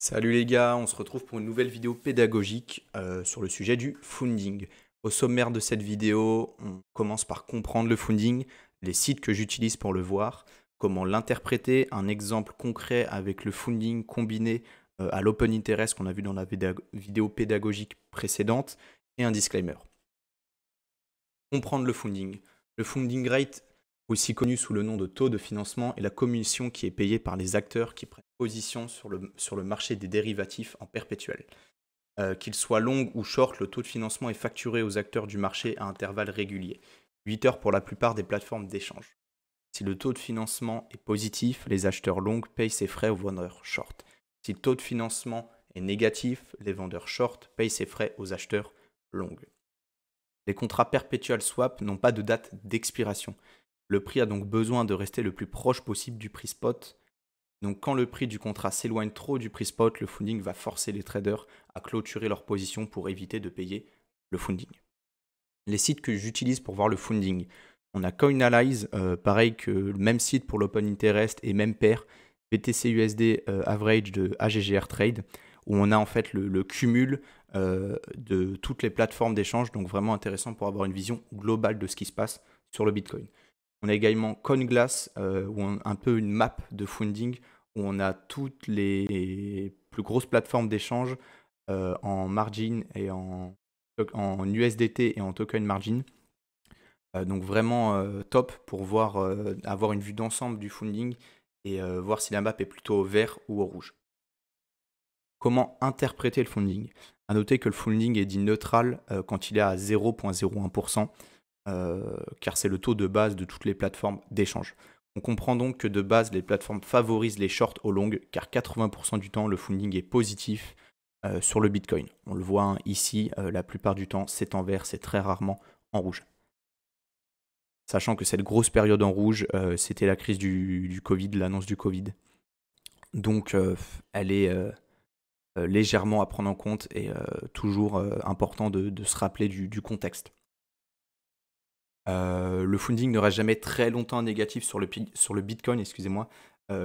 Salut les gars, on se retrouve pour une nouvelle vidéo pédagogique sur le sujet du funding. Au sommaire de cette vidéo, on commence par comprendre le funding, les sites que j'utilise pour le voir, comment l'interpréter, un exemple concret avec le funding combiné à l'open interest qu'on a vu dans la vidéo pédagogique précédente et un disclaimer. Comprendre le funding. Le funding rate, aussi connu sous le nom de taux de financement, est la commission qui est payée par les acteurs qui prennent position sur le marché des dérivatifs en perpétuel. Qu'il soit long ou short, le taux de financement est facturé aux acteurs du marché à intervalles réguliers, 8 heures pour la plupart des plateformes d'échange. Si le taux de financement est positif, les acheteurs longs payent ses frais aux vendeurs short. Si le taux de financement est négatif, les vendeurs short payent ses frais aux acheteurs longs. Les contrats perpetual swap n'ont pas de date d'expiration. Le prix a donc besoin de rester le plus proche possible du prix spot. Donc quand le prix du contrat s'éloigne trop du prix spot, le funding va forcer les traders à clôturer leur position pour éviter de payer le funding. Les sites que j'utilise pour voir le funding, on a CoinAlyze, pareil que le même site pour l'open interest et même pair, BTC-USD average de AGGR Trade, où on a en fait le cumul de toutes les plateformes d'échange, donc vraiment intéressant pour avoir une vision globale de ce qui se passe sur le Bitcoin. On a également CoinGlass, où on a un peu une map de funding, où on a toutes les plus grosses plateformes d'échange en margin et en USDT et en token margin. Donc vraiment top pour voir, avoir une vue d'ensemble du funding et voir si la map est plutôt au vert ou au rouge. Comment interpréter le funding? À noter que le funding est dit neutral quand il est à 0,01%, car c'est le taux de base de toutes les plateformes d'échange. On comprend donc que de base, les plateformes favorisent les shorts au long, car 80% du temps, le funding est positif sur le Bitcoin. On le voit ici, la plupart du temps, c'est en vert, c'est très rarement en rouge. Sachant que cette grosse période en rouge, c'était la crise du Covid, l'annonce du Covid. Donc, elle est légèrement à prendre en compte et toujours important de se rappeler du contexte. Le funding ne reste jamais très longtemps négatif sur le Bitcoin, excusez-moi,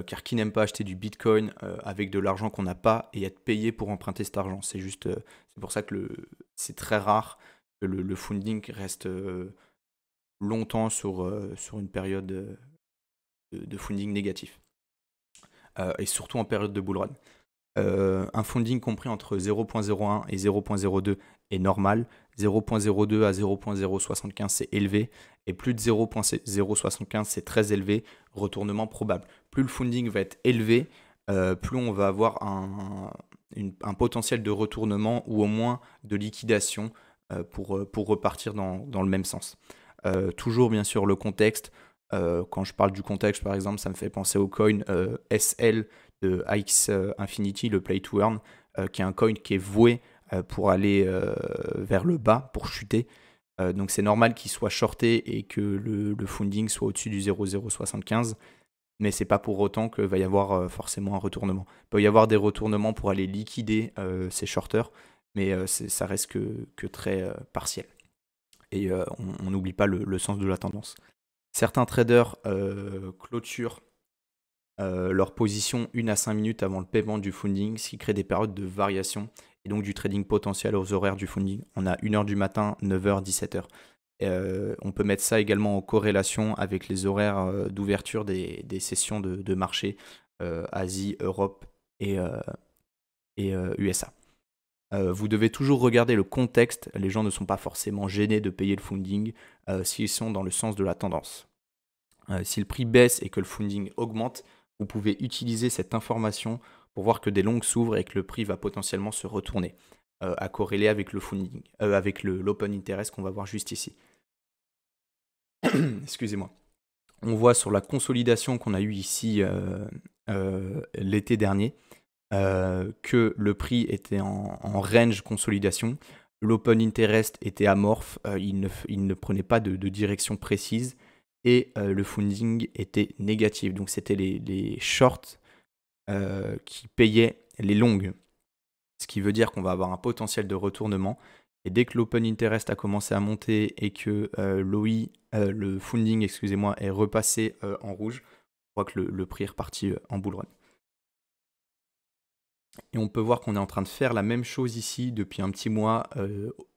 car qui n'aime pas acheter du Bitcoin avec de l'argent qu'on n'a pas et être payé pour emprunter cet argent? C'est juste, c'est pour ça que c'est très rare que le funding reste longtemps sur une période de funding négatif. Et surtout en période de bull run. Un funding compris entre 0.01 et 0.02 est normal. 0.02 à 0.075 c'est élevé. Et plus de 0.075 c'est très élevé. Retournement probable. Plus le funding va être élevé, plus on va avoir un potentiel de retournement ou au moins de liquidation pour repartir dans le même sens. Toujours bien sûr le contexte. Quand je parle du contexte par exemple, ça me fait penser au coin SL de AX Infinity, le Play to Earn, qui est un coin qui est voué pour aller vers le bas, pour chuter. Donc c'est normal qu'il soit shorté et que le funding soit au-dessus du 0,075, mais c'est pas pour autant qu'il va y avoir forcément un retournement. Il peut y avoir des retournements pour aller liquider ces shorters, mais ça reste que très partiel. Et on n'oublie pas le sens de la tendance. Certains traders clôturent leur position 1 à 5 minutes avant le paiement du funding, ce qui crée des périodes de variation et donc du trading potentiel aux horaires du funding. On a 1h du matin, 9h, 17h. On peut mettre ça également en corrélation avec les horaires d'ouverture des sessions de marché Asie, Europe et USA. Vous devez toujours regarder le contexte. Les gens ne sont pas forcément gênés de payer le funding s'ils sont dans le sens de la tendance. Si le prix baisse et que le funding augmente, vous pouvez utiliser cette information pour voir que des longues s'ouvrent et que le prix va potentiellement se retourner, à corréler avec le funding, avec l'open interest qu'on va voir juste ici. Excusez-moi. On voit sur la consolidation qu'on a eue ici l'été dernier que le prix était en range consolidation. L'open interest était amorphe, il ne prenait pas de direction précise et le funding était négatif. Donc c'était les shorts qui payaient les longues, ce qui veut dire qu'on va avoir un potentiel de retournement. Et dès que l'open interest a commencé à monter et que le funding, excusez-moi, est repassé en rouge, on voit que le prix est reparti en bull run. Et on peut voir qu'on est en train de faire la même chose ici depuis un petit mois.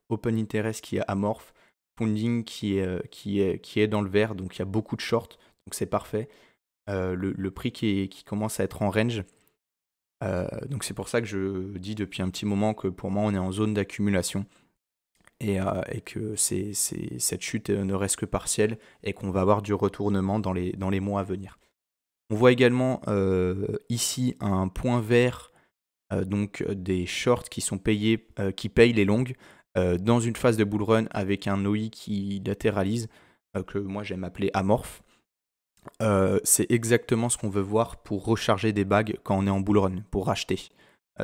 Open Interest qui est amorphe, Funding qui est dans le vert, donc il y a beaucoup de shorts, donc c'est parfait. Le prix qui commence à être en range. Donc c'est pour ça que je dis depuis un petit moment que pour moi on est en zone d'accumulation et que cette chute ne reste que partielle et qu'on va avoir du retournement dans les mois à venir. On voit également ici un point vert, donc des shorts qui sont payés, qui payent les longues dans une phase de bull run avec un OI qui latéralise, que moi j'aime appeler amorphe. C'est exactement ce qu'on veut voir pour recharger des bags quand on est en bull run, pour racheter.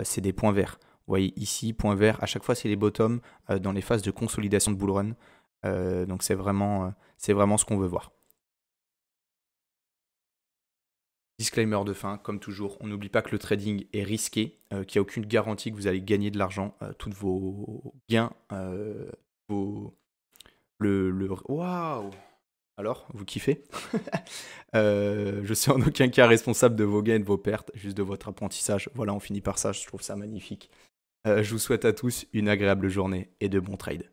C'est des points verts. Vous voyez ici, point vert, à chaque fois c'est les bottoms dans les phases de consolidation de bull run. Donc c'est vraiment ce qu'on veut voir. Disclaimer de fin, comme toujours, on n'oublie pas que le trading est risqué, qu'il n'y a aucune garantie que vous allez gagner de l'argent. Tous vos gains, Waouh! Alors, vous kiffez? Je suis en aucun cas responsable de vos gains et de vos pertes, juste de votre apprentissage. Voilà, on finit par ça, je trouve ça magnifique. Je vous souhaite à tous une agréable journée et de bons trades.